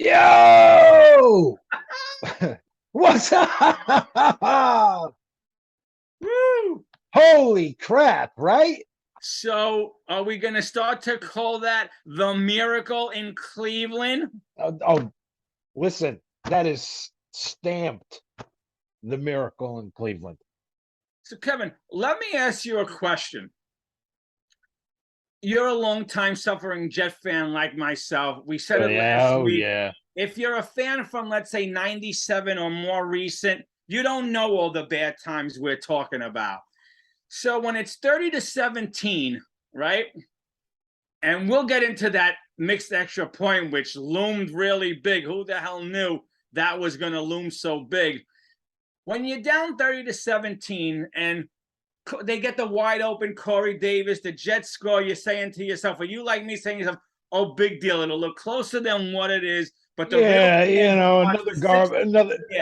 Yo! What's up? Woo! Holy crap, right? So, are we going to start to call that the miracle in Cleveland? Listen, that is stamped the miracle in Cleveland. So, Kevin, let me ask you a question. You're a long-time suffering Jet fan like myself. We said it last week. Yeah. If you're a fan from, let's say, 97 or more recent, you don't know all the bad times we're talking about. So when it's 30-17, right? And we'll get into that mixed extra point, which loomed really big. Who the hell knew that was going to loom so big? When you're down 30-17 and they get the wide open Corey Davis, the Jets score, you're saying to yourself, are you like me saying to yourself, oh, big deal, it'll look closer than what it is. But the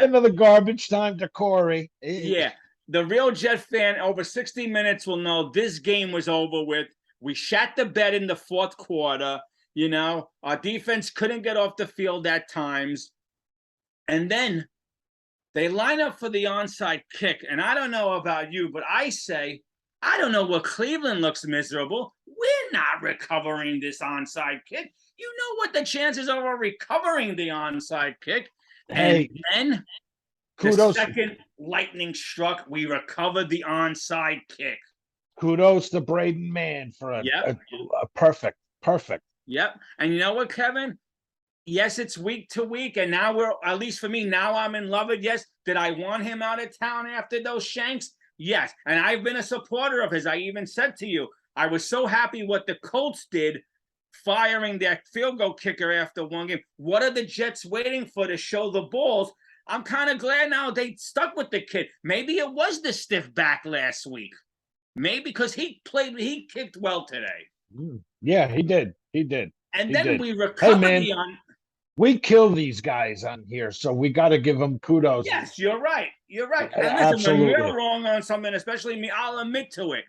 another garbage time to Corey. Yeah. The real Jet fan over 60 minutes will know this game was over with. We shat the bed in the fourth quarter. You know, our defense couldn't get off the field at times. And then they line up for the onside kick. And I don't know about you, but I say, I don't know what Cleveland looks miserable. We're not recovering this onside kick. You know what the chances are of recovering the onside kick. And then kudos. The second lightning struck, we recovered the onside kick. Kudos to Braden Mann for a perfect. Yep. And you know what, Kevin? Yes, it's week to week. And now we're, at least for me, now I'm in love with, yes. Did I want him out of town after those shanks? Yes. And I've been a supporter of his. I even said to you, I was so happy what the Colts did, firing their field goal kicker after one game. What are the Jets waiting for to show the balls? I'm kind of glad now they stuck with the kid. Maybe it was the stiff back last week. Maybe because he kicked well today. Yeah, he did. And then we recovered we kill these guys on here, so we got to give them kudos. Yes, you're right. You're right. And listen, absolutely. when we're wrong on something, especially me, I'll admit to it.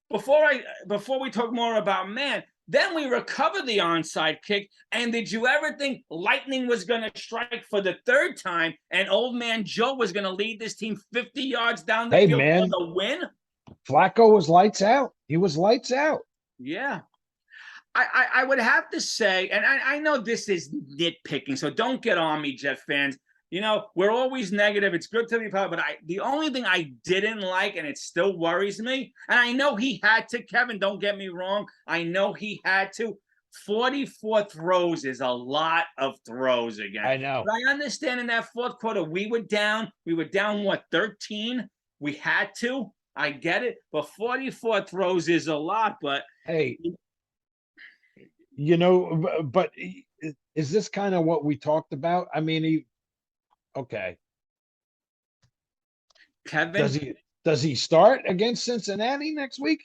Before we talk more about Mann, then we recovered the onside kick. And did you ever think lightning was going to strike for the third time and old man Joe was going to lead this team 50 yards down the field for the win? Flacco was lights out. He was lights out. Yeah. I would have to say, and I know this is nitpicking, so don't get on me, Jet fans. You know, we're always negative. It's good to be proud, but the only thing I didn't like, and it still worries me, and I know he had to, Kevin, don't get me wrong. I know he had to. 44 throws is a lot of throws again. I know. But I understand in that fourth quarter, we were down, what, 13? We had to. I get it. But 44 throws is a lot, but hey, you know, but is this kind of what we talked about? I mean, okay. Kevin, does he start against Cincinnati next week?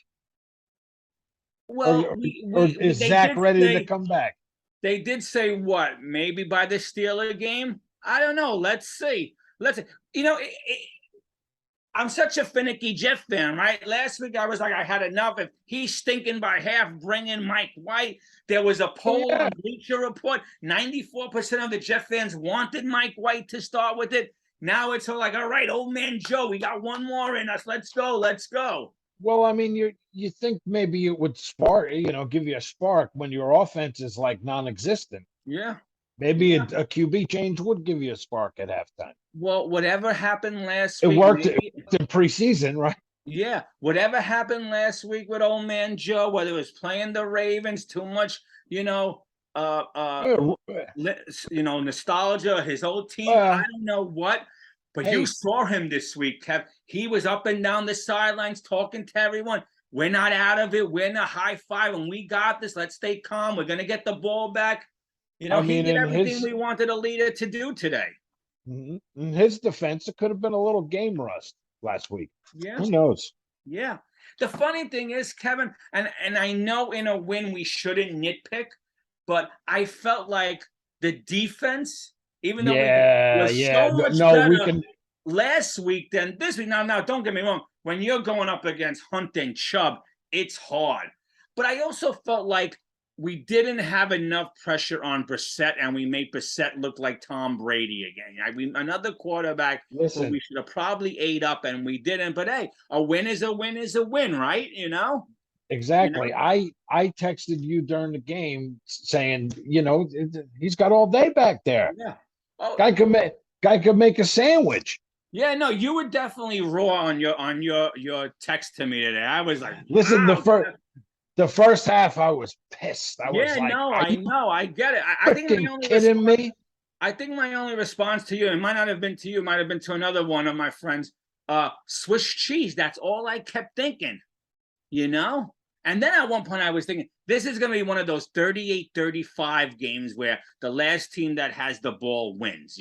Well, or is Zach ready to come back? They did say what? Maybe by the Steeler game? I don't know. Let's see. You know, I'm such a finicky Jet fan, right? Last week I was like, I had enough. If he's stinking by half, bring in Mike White. There was a poll on Bleacher Report. 94% of the Jet fans wanted Mike White to start with it. Now it's all like, all right, old man Joe, we got one more in us. Let's go. Well, I mean, you think maybe it would spark, give you a spark when your offense is like non-existent. Yeah. Maybe a QB change would give you a spark at halftime. Well, whatever happened last week. It worked in preseason, right? Yeah. Whatever happened last week with old man Joe, whether it was playing the Ravens, too much, nostalgia, his old team, I don't know what. But you saw him this week, Kev. He was up and down the sidelines talking to everyone. We're not out of it. We're not high five, and we got this. Let's stay calm. We're going to get the ball back. He did everything we wanted a leader to do today. In his defense, it could have been a little game rust last week. Yeah. Who knows? Yeah. The funny thing is, Kevin, and I know in a win we shouldn't nitpick, but I felt like the defense, even though so much better last week than this week. Now, don't get me wrong. When you're going up against Hunt and Chubb, it's hard. But I also felt like we didn't have enough pressure on Brissett, and we made Brissett look like Tom Brady again. Another quarterback who we should have probably ate up, and we didn't. But hey, a win is a win is a win, right? Exactly. I texted you during the game saying, he's got all day back there. Yeah. Oh, guy could make a sandwich. Yeah, no, you were definitely raw on your text to me today. I was like, listen, wow. the first half I was pissed. I was like, I know, I get it. I think my only kidding me. I think my only response to you, it might not have been to you, might have been to another one of my friends. Swiss cheese. That's all I kept thinking. And then at one point I was thinking, this is going to be one of those 38-35 games where the last team that has the ball wins,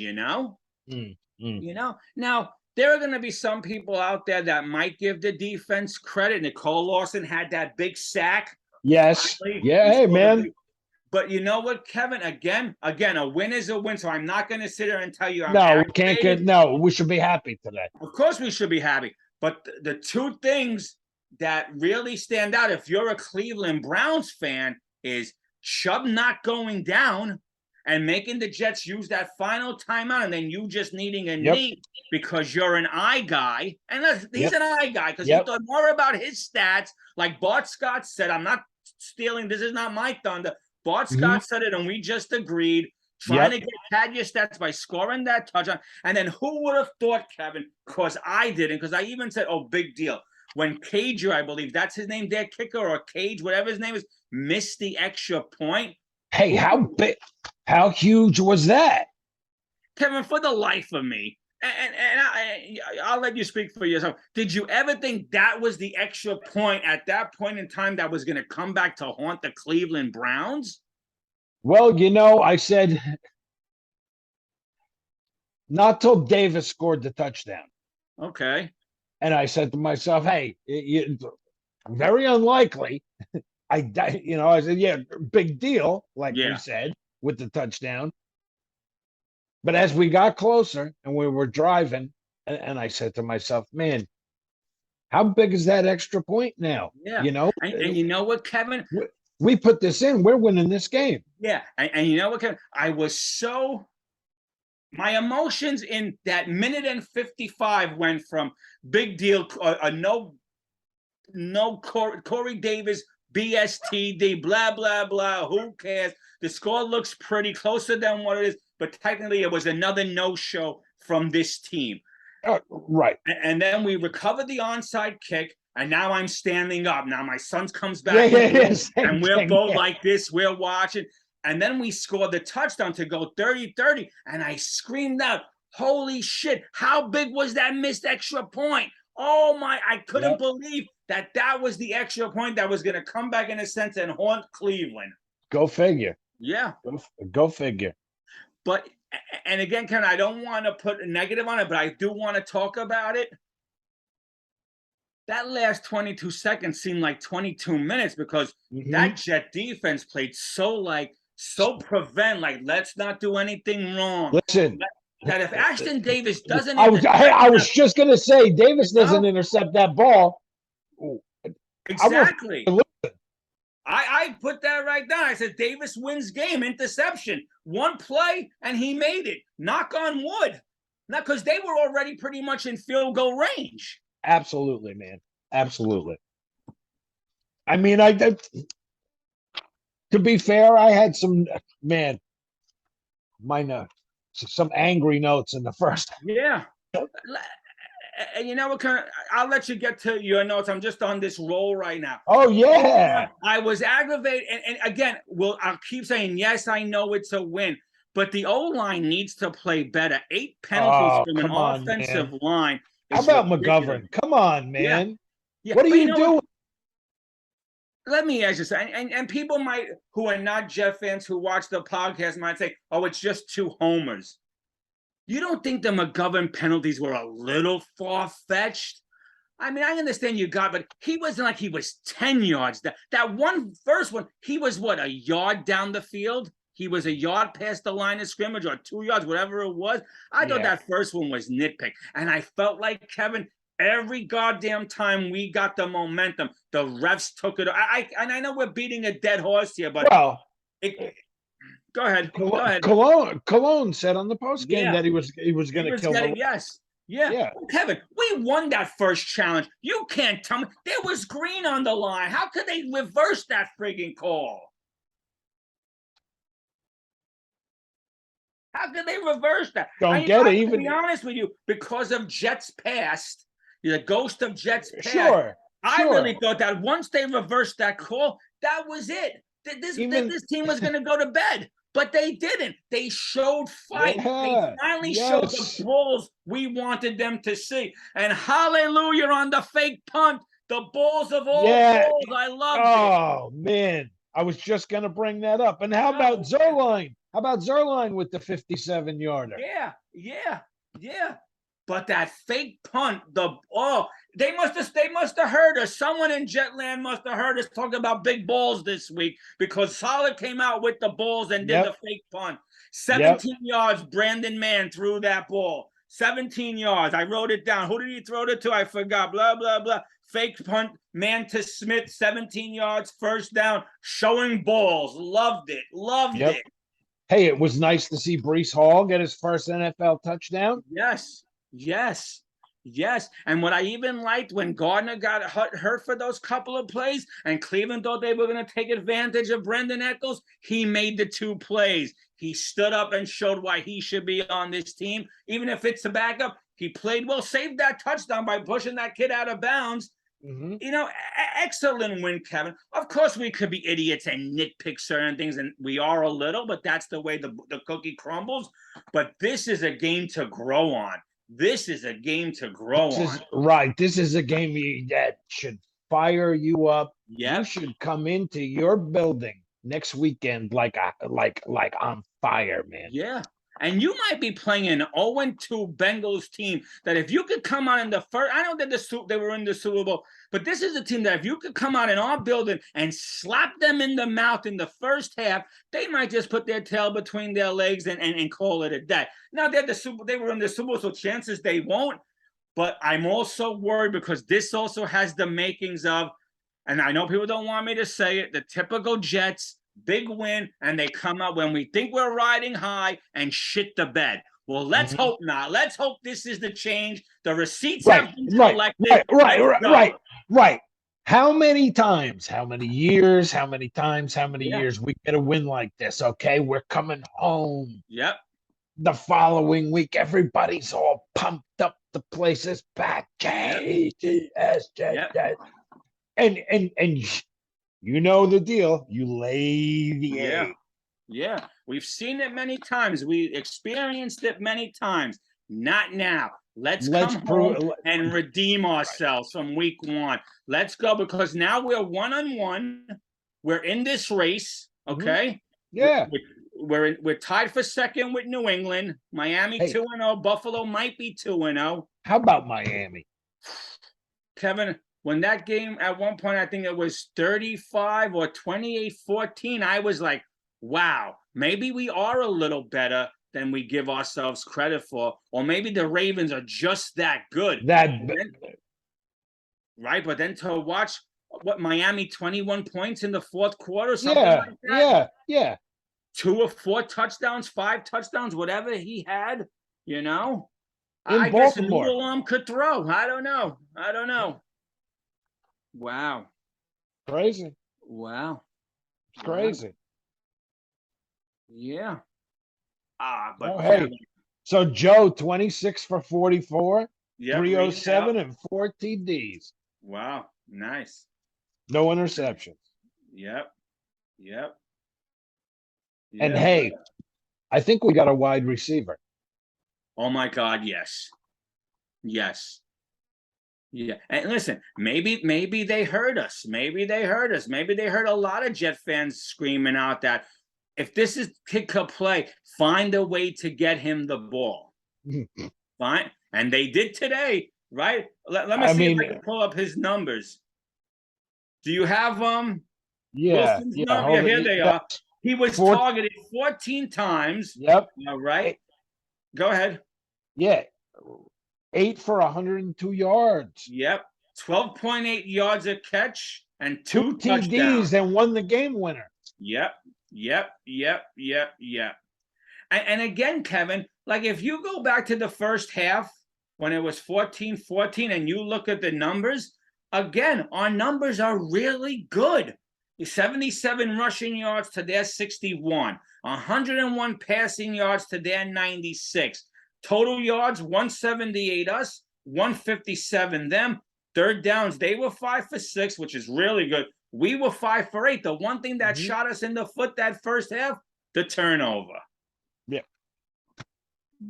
Now, there are going to be some people out there that might give the defense credit. Nicole Lawson had that big sack. Yes. Finally. Yeah, hey, man. But you know what, Kevin? Again, a win is a win. So I'm not going to sit here and tell you. We should be happy today. Of course we should be happy. But the two things that really stand out, if you're a Cleveland Browns fan, is Chubb not going down and making the Jets use that final timeout, and then you just needing a knee because you're an eye guy. And he's an eye guy because he thought more about his stats. Like Bart Scott said, I'm not stealing. This is not my thunder. Bart Scott said it, and we just agreed. Trying to get pad your stats by scoring that touchdown. And then who would have thought, Kevin, because I didn't, because I even said, oh, big deal. When Cager, I believe that's his name, their kicker, or Cage, whatever his name is, missed the extra point. Hey, how huge was that? Kevin, for the life of me, and I'll let you speak for yourself. Did you ever think that was the extra point at that point in time that was going to come back to haunt the Cleveland Browns? Well, I said not till Davis scored the touchdown. Okay. And I said to myself, hey, very unlikely. I said, yeah, big deal, like we said, with the touchdown. But as we got closer and we were driving, and I said to myself, man, how big is that extra point now? Yeah. And you know what, Kevin? We put this in. We're winning this game. Yeah. And you know what, Kevin? My emotions in that minute and 55 went from big deal, no Corey Davis, BSTD, blah, blah, blah. Who cares? The score looks pretty closer than what it is, but technically it was another no-show from this team. Right. And then we recovered the onside kick, and now I'm standing up. Now my son comes back, and we're both like this. We're watching. And then we scored the touchdown to go 30-30, and I screamed out, holy shit, how big was that missed extra point? Oh, my, I couldn't believe that was the extra point that was going to come back in a sense and haunt Cleveland. Go figure. Yeah. Go figure. But, and again, Ken, I don't want to put a negative on it, but I do want to talk about it. That last 22 seconds seemed like 22 minutes because that Jet defense played so prevent, like, let's not do anything wrong. Listen, that if Ashton Davis doesn't, I was just gonna say, Davis doesn't intercept that ball. Exactly. I put that right down. I said Davis wins game, interception, one play, and he made it. Knock on wood. Not because they were already pretty much in field goal range. Absolutely, man. Absolutely. I mean, to be fair, I had some some angry notes in the first. Yeah. And you know what? I'll let you get to your notes. I'm just on this roll right now. Oh, yeah. I was aggravated. And again, I'll keep saying, yes, I know it's a win. But the O-line needs to play better. 8 penalties from an offensive line. How about McGovern? Come on, man. Yeah. What are you doing? Let me ask you something. And people who are not Jet fans who watch the podcast might say, oh, it's just 2 homers. You don't think the McGovern penalties were a little far-fetched? I mean, I understand but he wasn't like he was 10 yards. That first one, he was, a yard down the field? He was a yard past the line of scrimmage or 2 yards, whatever it was. I thought that first one was nitpick. And I felt like, Kevin, Every goddamn time we got the momentum, the refs took it. I know we're beating a dead horse here, but well, go ahead. Go ahead. Cologne said on the post game that he was going to kill the. Yes. Yeah. Well, Kevin, we won that first challenge. You can't tell me there was green on the line. How could they reverse that frigging call? How could they reverse that? Don't get it. Even to be honest with you, because of Jets past, the ghost of Jets past. Sure. I really thought that once they reversed that call, that was it. This team was going to go to bed. But they didn't. They showed fight. They finally showed the balls we wanted them to see. And hallelujah on the fake punt. The balls of all balls. I love it. Oh, man. I was just going to bring that up. And how about Zerline? How about Zerline with the 57-yarder? Yeah. But that fake punt, they must have heard us. Someone in Jetland must have heard us talking about big balls this week because Salah came out with the balls and did the fake punt. 17 yards, Brandon Mann threw that ball. 17 yards. I wrote it down. Who did he throw it to? I forgot. Blah, blah, blah. Fake punt, Mann to Smith, 17 yards, first down, showing balls. Loved it. Loved it. Hey, it was nice to see Breece Hall get his first NFL touchdown. Yes. And what I even liked when Gardner got hurt for those couple of plays and Cleveland thought they were going to take advantage of Brendan Eccles, he made the 2 plays. He stood up and showed why he should be on this team. Even if it's a backup, he played well, saved that touchdown by pushing that kid out of bounds. Excellent win, Kevin. Of course, we could be idiots and nitpick certain things, and we are a little, but that's the way the cookie crumbles. But this is a game to grow on. This is a game to grow on. Right. This is a game that should fire you up. Yeah. You should come into your building next weekend like on fire, man. Yeah. And you might be playing an 0-2 Bengals team that if you could come out in the first, I know that they were in the Super Bowl, but this is a team that if you could come out in our building and slap them in the mouth in the first half, they might just put their tail between their legs and call it a day. Now they were in the Super Bowl, so chances they won't. But I'm also worried because this also has the makings of, and I know people don't want me to say it, the typical Jets. Big win, and they come out when we think we're riding high and shit the bed. Well, let's hope not. Let's hope this is the change. The receipts have been collected. Right. How many times, how many years we get a win like this? Okay, we're coming home. Yep. The following week, everybody's all pumped up. The place is back. JTS. And you know the deal. You lay the egg. Yeah. We've seen it many times. We experienced it many times. Not now. Let's come home and redeem ourselves from week 1. Let's go because now we're 1-1. We're in this race. Okay. Yeah. We're tied for second with New England. Miami 2-0. Buffalo might be 2-0. How about Miami? Kevin, when that game at one point, I think it was 35 or 28-14, I was like, wow, maybe we are a little better than we give ourselves credit for. Or maybe the Ravens are just that good. Right? But then to watch, Miami 21 points in the fourth quarter, something like that? Yeah. 2 or 4 touchdowns, 5 touchdowns, whatever he had, In I Baltimore. guess Noodle Arm could throw. I don't know. Wow. Crazy. Wow. It's crazy. Yeah. So Joe, 26 for 44, 307 and 4 TDs. Wow. Nice. No interceptions. Yep. And hey, I think we got a wide receiver. Oh my God, yes. Yeah. And listen, maybe they heard us. Maybe they heard a lot of Jet fans screaming out that if this is kick a play, find a way to get him the ball. Fine. And they did today, right? Let me see if I can pull up his numbers. Do you have Yeah. Here they are. He was targeted 14 times. Yep. All right. Go ahead. Yeah. 8 for 102 yards. Yep. 12.8 yards a catch and Two two TDs touchdowns. and won the game winner. Yep. And again, Kevin, like if you go back to the first half when it was 14-14 and you look at the numbers, again, our numbers are really good. 77 rushing yards to their 61, 101 passing yards to their 96. Total yards, 178 us, 157 them. Third downs, they were 5 for 6, which is really good. We were 5 for 8. The one thing that shot us in the foot that first half, the turnover. Yeah.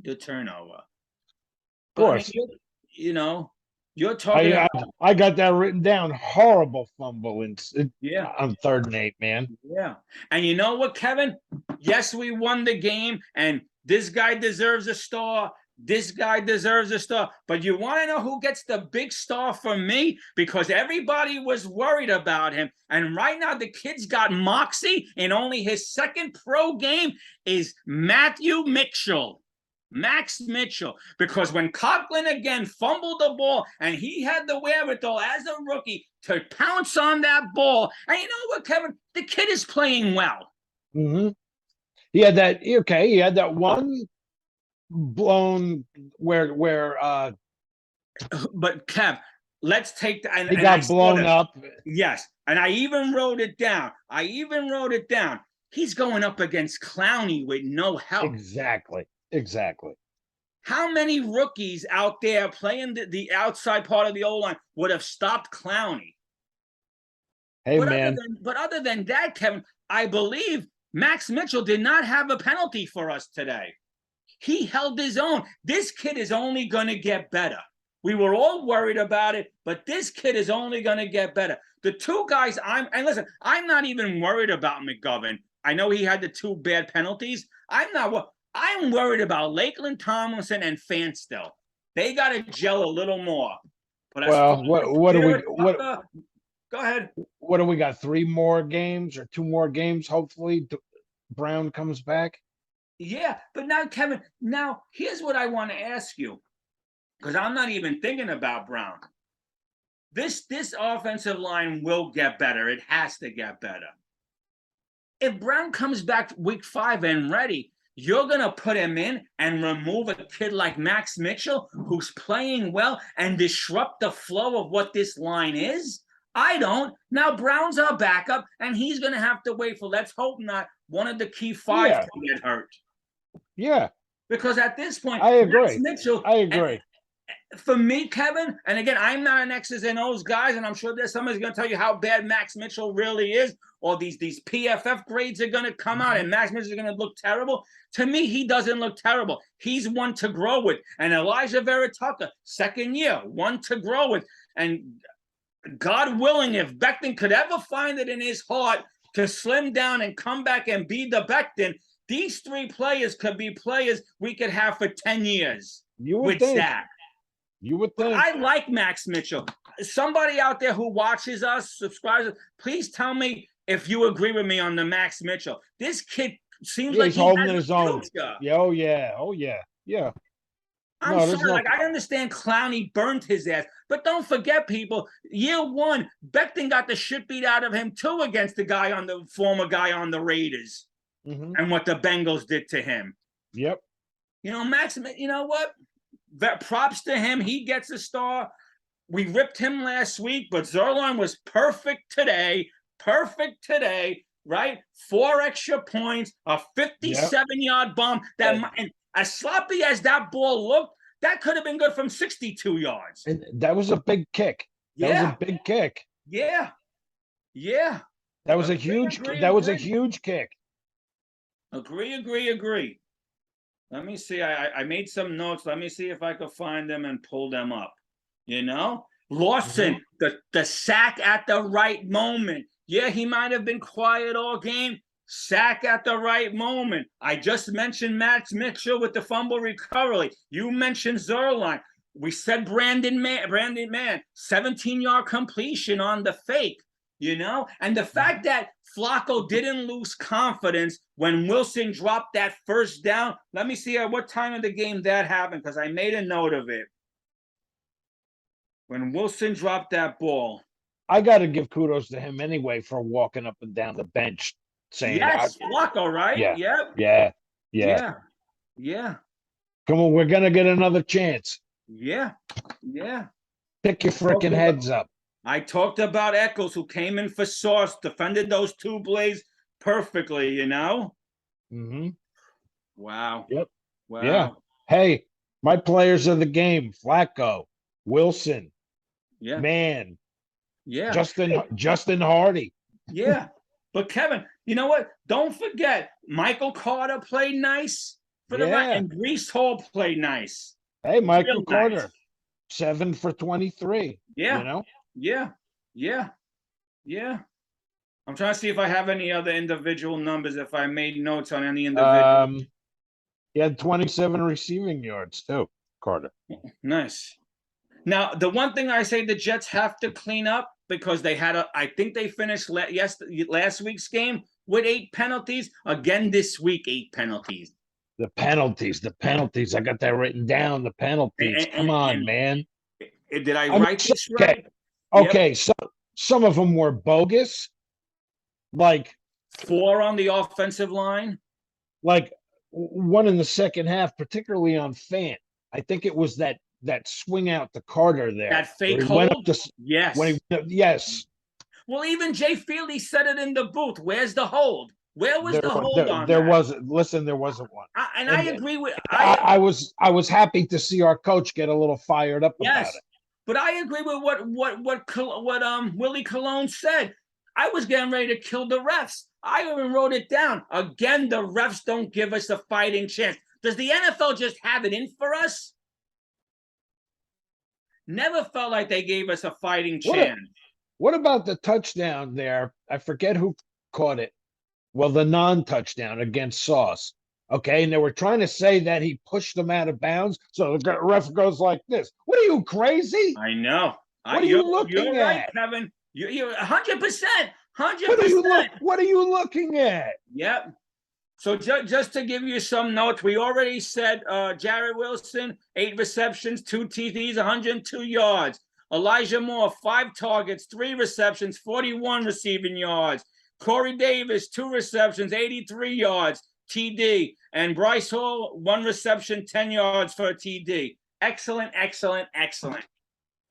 The turnover. Of course. I mean, you're talking I got that written down. Horrible fumble on 3rd and 8, man. Yeah. And you know what, Kevin? Yes, we won the game, and this guy deserves a star. This guy deserves a star. But you want to know who gets the big star for me? Because everybody was worried about him. And right now, the kid's got moxie, and only his second pro game is Matthew Mitchell. Max Mitchell, because when Coughlin again fumbled the ball and he had the wherewithal as a rookie to pounce on that ball, and you know what, Kevin? The kid is playing well. Mm-hmm. He had that one blown where but Kev, let's take the he got blown up. Yes, and I even wrote it down. He's going up against Clowney with no help. Exactly. How many rookies out there playing the outside part of the O-line would have stopped Clowney? Hey, man. But other than that, Kevin, I believe Max Mitchell did not have a penalty for us today. He held his own. This kid is only going to get better. We were all worried about it, but this kid is only going to get better. The two guys and listen, I'm not even worried about McGovern. I know he had the 2 bad penalties. I'm worried about Lakeland Tomlinson and Fanstill. They got to gel a little more. But go ahead. What do we got? 3 more games or 2 more games? Hopefully, Brown comes back. Yeah, but now, Kevin, here's what I want to ask you, because I'm not even thinking about Brown. This offensive line will get better. It has to get better. If Brown comes back week 5 and ready, you're going to put him in and remove a kid like Max Mitchell, who's playing well, and disrupt the flow of what this line is? I don't. Now, Brown's our backup, and he's going to have to wait for, let's hope not, one of the key 5 to get hurt. Yeah. Because at this point, I agree. Max Mitchell, I agree. For me, Kevin, and again, I'm not an X's and O's guys, and I'm sure there's somebody's going to tell you how bad Max Mitchell really is, or these PFF grades are going to come out, and Max Mitchell is going to look terrible. To me, he doesn't look terrible. He's one to grow with. And Elijah Vera-Tucker, 2nd year, one to grow with. And God willing, if Becton could ever find it in his heart to slim down and come back and be the Becton, these 3 players could be players we could have for 10 years. You would think. You would think. I like Max Mitchell. Somebody out there who watches us, subscribes, please tell me if you agree with me on the Max Mitchell. This kid seems like he's holding his own. Future. Yeah. I'm sorry. I understand Clowney burned his ass, but don't forget, people. Year 1, Becton got the shit beat out of him too against the former guy on the Raiders, and what the Bengals did to him. Yep. Max. You know what? Props to him. He gets a star. We ripped him last week, but Zerline was perfect today. Right? 4 extra points, a 57-yard bomb. And as sloppy as that ball looked, that could have been good from 62 yards. And that was a big kick. That was a big kick. Yeah. That was a huge kick. Agree. Let me see. I made some notes. Let me see if I could find them and pull them up. Lawson, the sack at the right moment. Yeah, he might have been quiet all game. Sack at the right moment. I just mentioned Max Mitchell with the fumble recovery. You mentioned Zerline. We said Brandon Mann, 17-yard completion on the fake, And the fact that Flacco didn't lose confidence when Wilson dropped that first down. Let me see at what time of the game that happened, because I made a note of it. When Wilson dropped that ball. I got to give kudos to him anyway for walking up and down the bench saying, yes, Flacco, right? Yeah, Yep. yeah, yeah. Yeah. Yeah. Come on, we're going to get another chance. Yeah. Yeah. Pick your freaking heads up. I talked about Eccles, who came in for Sauce, defended those two blades perfectly, you know? Mm-hmm. Wow. Yep. Wow. Yeah. Hey, my players of the game, Flacco, Wilson, yeah, Mann, yeah, Justin Hardy. Yeah. But Kevin, you know what? Don't forget, Michael Carter played nice for the right, and Breece Hall played nice. Hey, Michael Carter, nice. 7 for 23. Yeah. You know? Yeah. Yeah. Yeah. I'm trying to see if I have any other individual numbers, if I made notes on any individual. He had 27 receiving yards too, Carter. Nice. Now, the one thing I say the Jets have to clean up, because they had I think they finished last week's game with 8 penalties. Again this week, 8 penalties. The penalties. I got that written down. The penalties. Come on, man. Did I write this right? Okay, so some of them were bogus. Like 4 on the offensive line. Like one in the second half, particularly on Fant. I think it was that swing out to Carter there. That fake hold? Yes. Yes. Well, even Jay Fieldy said it in the booth. Where's the hold? Where was the hold on there that? Wasn't. Listen, there wasn't one. I agree with. I was happy to see our coach get a little fired up about it. But I agree with what Willie Colon said. I was getting ready to kill the refs. I even wrote it down. Again, the refs don't give us a fighting chance. Does the NFL just have it in for us? Never felt like they gave us a fighting chance. What about the touchdown there? I forget who caught it. Well, the non-touchdown against Sauce. Okay, and they were trying to say that he pushed them out of bounds. So the ref goes like this. What are you, crazy? I know. What are you looking you're at? Right, Kevin. You're 100%. 100%. What are you looking at? Yep. So just to give you some notes, we already said Jared Wilson, 8 receptions, 2 TDs, 102 yards. Elijah Moore, 5 targets, 3 receptions, 41 receiving yards. Corey Davis, 2 receptions, 83 yards, TD. And Bryce Hall, 1 reception, 10 yards for a TD. Excellent, excellent, excellent.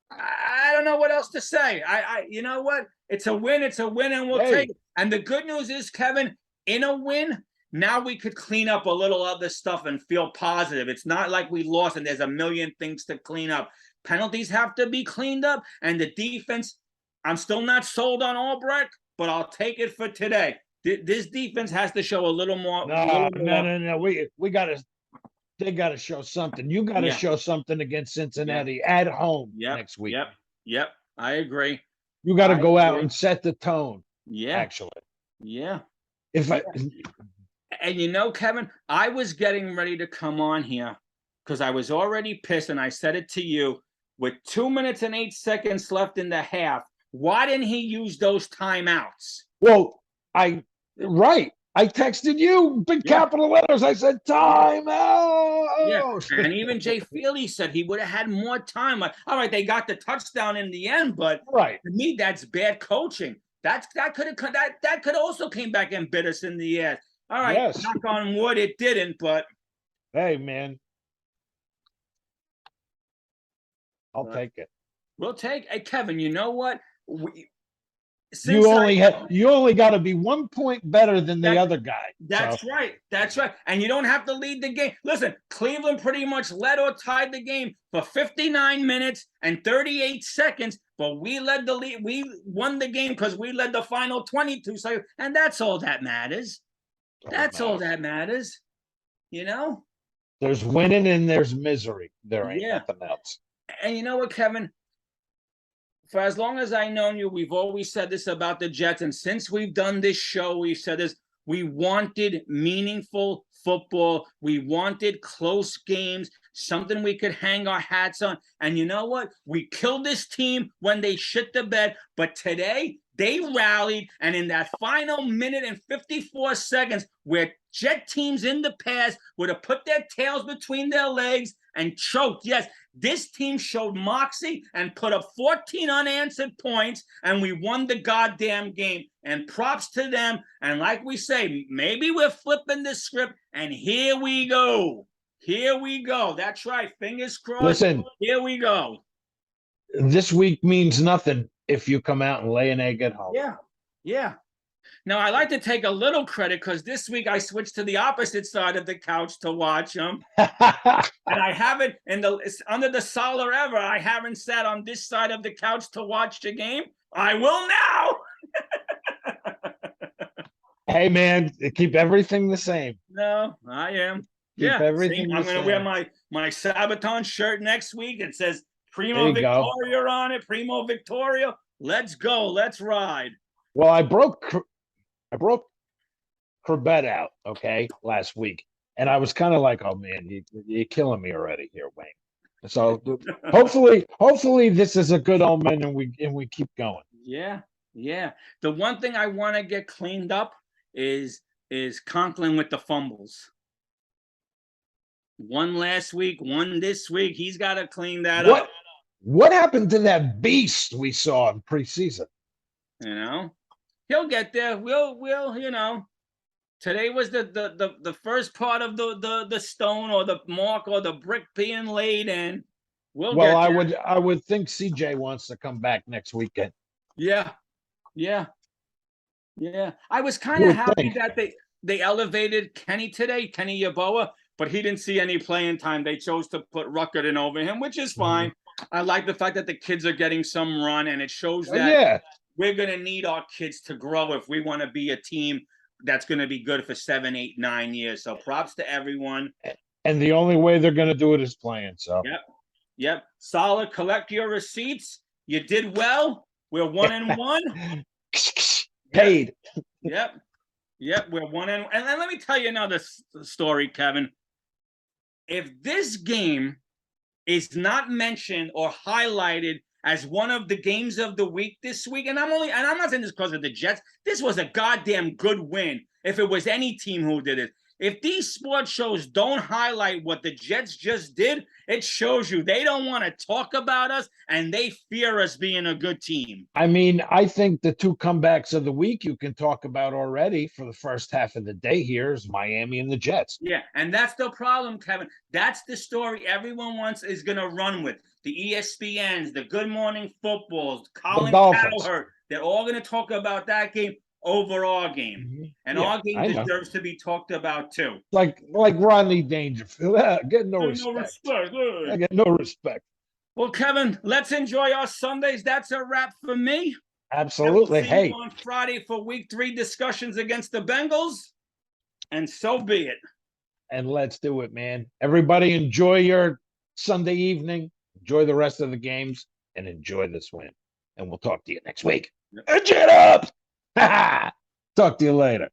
I don't know what else to say. You know what? It's a win, and we'll take it. And the good news is, Kevin, in a win, now we could clean up a little other stuff and feel positive. It's not like we lost and there's a million things to clean up. Penalties have to be cleaned up, and the defense, I'm still not sold on Albrecht, but I'll take it for today. This defense has to show a little more. No. We got to. They got to show something. You got to show something against Cincinnati at home next week. Yep. I agree. You got to go out and set the tone. Yeah. Actually. Yeah. And you know, Kevin, I was getting ready to come on here because I was already pissed, and I said it to you. With 2 minutes and 8 seconds left in the half, why didn't he use those timeouts? Well, I texted you, big capital letters. I said, timeout. Yeah. And even Jay Fieldy said he would have had more time. Like, all right, they got the touchdown in the end, but to me, that's bad coaching. That could also came back and bit us in the ass. All right, knock on wood, it didn't, but hey, man. I'll take it. We'll take. Hey, Kevin, you know what? You only got to be 1 point better than the other guy. That's right. That's right. And you don't have to lead the game. Listen, Cleveland pretty much led or tied the game for 59 minutes and 38 seconds, but we led the lead. We won the game because we led the final 22 seconds, and that's all that matters. That's all that matters. You know? There's winning and there's misery. There ain't nothing else. And you know what, Kevin? For as long as I've known you, we've always said this about the Jets. And since we've done this show, we've said this. We wanted meaningful football. We wanted close games, something we could hang our hats on. And you know what? We killed this team when they shit the bed. But today, they rallied. And in that final minute and 54 seconds where Jet teams in the past would have put their tails between their legs and choked. Yes, this team showed moxie and put up 14 unanswered points, and we won the goddamn game. And props to them. And like we say, maybe we're flipping the script, and here we go. Here we go. That's right. Fingers crossed. Listen, here we go. This week means nothing if you come out and lay an egg at home. Yeah. Now, I like to take a little credit because this week I switched to the opposite side of the couch to watch them. And I haven't, under the Salah era, I haven't sat on this side of the couch to watch the game. I will now. Hey, man, keep everything the same. No, I am. Keep everything I'm going to wear my Sabaton shirt next week. It says Primo Victoria on it. Primo Victoria. Let's go. Let's ride. Well, I broke Corbett out, okay, last week. And I was kind of like, oh, man, you're killing me already here, Wayne. So hopefully this is a good omen and we keep going. Yeah. The one thing I want to get cleaned up is Conklin with the fumbles. One last week, one this week. He's got to clean that up. What happened to that beast we saw in preseason? He'll get there. We'll today was the first part of the stone or the mark or the brick being laid in. I would think CJ wants to come back next weekend. Yeah. I was kind of happy that they elevated Kenny today, Kenny Yeboah, but he didn't see any playing time. They chose to put Ruckert in over him, which is fine. I like the fact that the kids are getting some run, and it shows that we're going to need our kids to grow if we want to be a team that's going to be good for 7, 8, 9 years. So props to everyone. And the only way they're going to do it is playing. So Yep. Solid. Collect your receipts. You did well. We're 1-1. Paid. Yep. We're 1-1. And let me tell you another story, Kevin. If this game is not mentioned or highlighted as one of the games of the week this week, and I'm not saying this because of the Jets. This was a goddamn good win. If it was any team who did it. If these sports shows don't highlight what the Jets just did, it shows you they don't want to talk about us and they fear us being a good team. I mean, I think the two comebacks of the week you can talk about already for the first half of the day here is Miami and the Jets. Yeah, and that's the problem, Kevin. That's the story everyone is going to run with. The ESPNs, the Good Morning Footballs, Colin Cowherd, they're all going to talk about that game over our game. And our game deserves to be talked about too. Like Rodney Dangerfield. Get no respect. I get no respect. Well, Kevin, let's enjoy our Sundays. That's a wrap for me. Absolutely. We'll see you on Friday for week 3 discussions against the Bengals. And so be it. And let's do it, man. Everybody enjoy your Sunday evening. Enjoy the rest of the games and enjoy this win. And we'll talk to you next week. Get up! Talk to you later.